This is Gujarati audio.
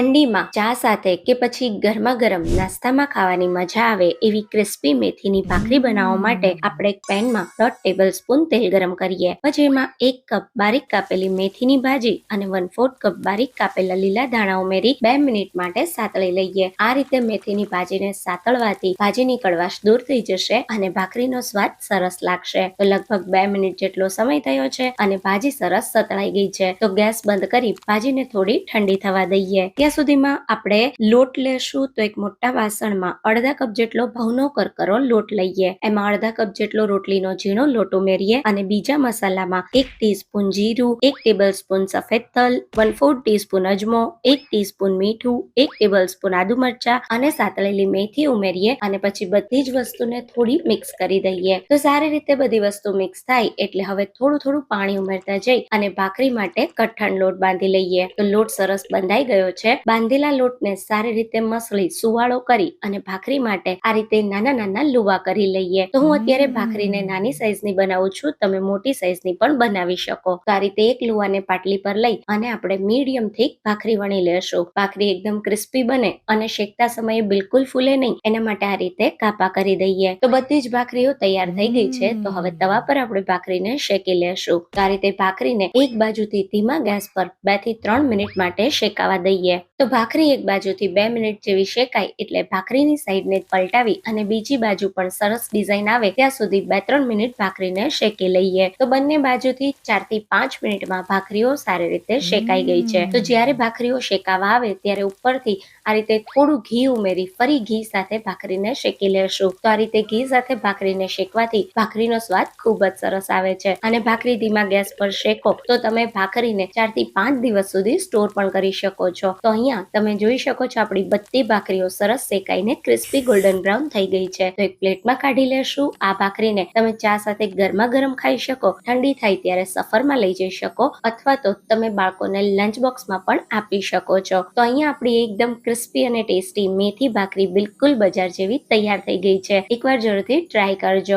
ઠંડીમાં ચા સાથે કે પછી ગરમા ગરમ નાસ્તામાં ખાવાની મજા આવે એવી ક્રિસ્પી મેથીની ભાખરી બનાવવા માટે આપણે એક પેનમાં 1/2 ટેબલસ્પૂન તેલ ગરમ કરીએ. પછી એમાં 1 કપ બારીક કાપેલી મેથીની ભાજી અને 1/4 કપ બારીક કાપેલા લીલા ધાણા ઉમેરી 2 મિનિટ માટે સાતળી લઈએ. આ રીતે મેથીની ભાજીને સાતળવાથી ભાજીની કડવાશ દૂર થઈ જશે અને ભાખરીનો સ્વાદ સરસ લાગશે. તો લગભગ 2 મિનિટ જેટલો સમય થયો છે અને ભાજી સરસ સતળાઈ ગઈ છે. તો ગેસ બંધ કરી ભાજીને થોડી ઠંડી થવા દઈએ. ત્યાં સુધીમાં આપણે લોટ લેશું. તો એક મોટા વાસણમાં અડધા કપ જેટલો ઘઉંનો કરકરો લોટ લઈએ. એમાં અડધા કપ જેટલો રોટલીનો ઝીણો લોટ ઉમેરીએ અને બીજા મસાલામાં 1 ટીસ્પૂન જીરું, 1 ટેબલસ્પૂન સફેદ તલ, 1/4 ટીસ્પૂન અજમો, 1 ટીસ્પૂન મીઠું, 1 ટેબલસ્પૂન આદુ મરચા અને સાતળેલી મેથી ઉમેરીએ અને પછી બધી જ વસ્તુને થોડી મિક્સ કરી દઈએ. તો સારી રીતે બધી વસ્તુ મિક્સ થાય એટલે હવે થોડું પાણી ઉમેરતા જઈ અને ભાખરી માટે કઠણ લોટ બાંધી લઈએ. તો લોટ સરસ બંધાઈ ગયો છે. બાંધેલા લોટને સારી રીતે મસળી સુવાળો કરી અને ભાખરી માટે આ રીતે નાના નાના લુવા કરી લઈએ. તો હું અત્યારે ભાખરીને નાની સાઈઝની બનાવું છું. તમે મોટી સાઈઝની પણ બનાવી શકો. તો આ રીતે એક લુવાને પાટલી પર લઈ અને આપણે મીડિયમ થીક ભાખરી વણી લેશું. ભાખરી એકદમ ક્રિસ્પી બને અને શેકતા સમયે બિલકુલ ફૂલે નહીં એના માટે આ રીતે કાપા કરી દઈએ. તો બધી જ ભાખરીઓ તૈયાર થઈ ગઈ છે. તો હવે તવા પર આપણે ભાખરીને શેકી લેશું. તો આ રીતે ભાખરીને એક બાજુથી ધીમા ગેસ પર 2 થી 3 મિનિટ માટે શેકાવા દઈએ. તો ભાખરી એક બાજુથી 2 મિનિટ જેવી શેકાય એટલે ભાખરીની સાઈડને પલટાવી અને બીજી બાજુ પણ સરસ ડિઝાઇન આવે ત્યાં સુધી 2-3 મિનિટ ભાખરીને શેકી લઈએ. તો બંને બાજુથી 4 થી 5 મિનિટમાં ભાખરીઓ સારી રીતે શેકાઈ ગઈ છે. તો જ્યારે ભાખરીઓ શેકાવા આવે ત્યારે ઉપરથી આ રીતે થોડું ઘી ઉમેરી ફરી ઘી સાથે ભાખરીને શેકી લેશું. તો આ રીતે ઘી સાથે ભાખરીને શેકવાથી ભાખરીનો સ્વાદ ખૂબ જ સરસ આવે છે. અને ભાખરી ધીમા ગેસ પર શેકો તો તમે ભાખરીને 4 થી 5 દિવસ સુધી સ્ટોર પણ કરી શકો છો. તો અહીંયા તમે જોઈ શકો છો આપણી બધી ભાખરીઓ સરસ શેકાઈને ક્રિસ્પી ગોલ્ડન બ્રાઉન થઈ ગઈ છે. તો એક પ્લેટમાં કાઢી લેશું. આ ભાખરીને તમે ચા સાથે ગરમા ગરમ ખાઈ શકો, ઠંડી થાય ત્યારે સફરમાં લઈ જઈ શકો અથવા તો તમે બાળકોને લંચ બોક્સમાં પણ આપી શકો છો. તો અહીંયા આપણી એકદમ ક્રિસ્પી અને ટેસ્ટી મેથી ભાખરી બિલકુલ બજાર જેવી તૈયાર થઈ ગઈ છે. એકવાર જરૂરથી ટ્રાય કરજો.